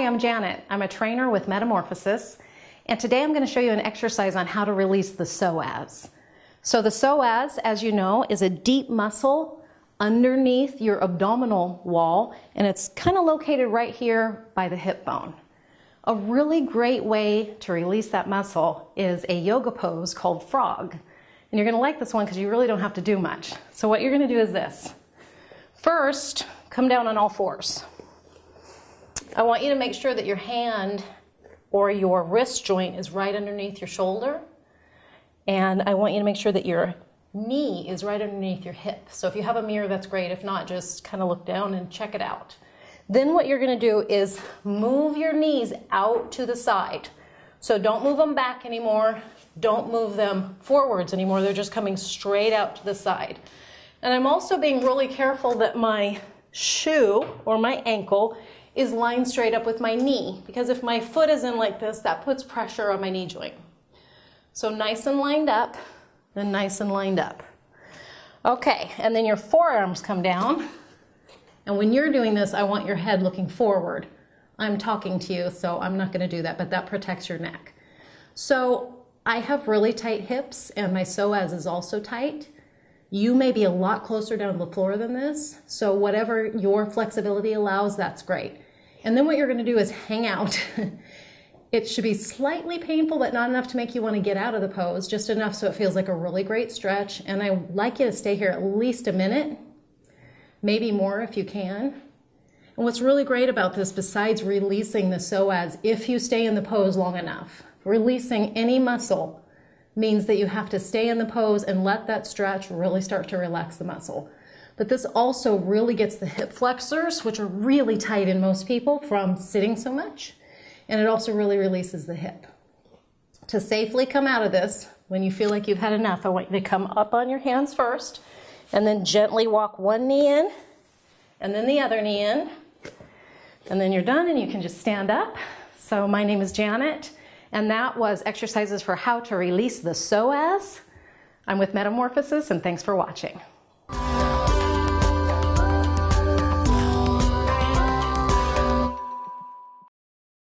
Hi, I'm Janet. I'm a trainer with Metamorphosis, and today I'm going to show you an exercise on how to release the psoas. So the psoas, as you know, is a deep muscle underneath your abdominal wall, and it's kind of located right here by the hip bone. A really great way to release that muscle is a yoga pose called frog. And you're going to like this one because you really don't have to do much. So what you're going to do is this. First, come down on all fours. I want you to make sure that your hand or your wrist joint is right underneath your shoulder. And I want you to make sure that your knee is right underneath your hip. So if you have a mirror, that's great. If not, just kind of look down and check it out. Then what you're going to do is move your knees out to the side. So don't move them back anymore. Don't move them forwards anymore. They're just coming straight out to the side. And I'm also being really careful that my shoe or my ankle is lined straight up with my knee, because if my foot is in like this, that puts pressure on my knee joint. So nice and lined up, then nice and lined up. Okay, and then your forearms come down. And when you're doing this, I want your head looking forward. I'm talking to you, so I'm not going to do that, but that protects your neck. So I have really tight hips, and my psoas is also tight. You may be a lot closer down to the floor than this, so whatever your flexibility allows, that's great. And then what you're going to do is hang out. It should be slightly painful, but not enough to make you want to get out of the pose, just enough so it feels like a really great stretch. And I'd like you to stay here at least a minute, maybe more if you can. And what's really great about this, besides releasing the psoas, if you stay in the pose long enough, releasing any muscle means that you have to stay in the pose and let that stretch really start to relax the muscle. But this also really gets the hip flexors, which are really tight in most people from sitting so much. And it also really releases the hip. To safely come out of this, when you feel like you've had enough, I want you to come up on your hands first, and then gently walk one knee in, and then the other knee in. And then you're done, and you can just stand up. So my name is Janet, and that was exercises for how to release the psoas. I'm with Metamorphosis, and thanks for watching.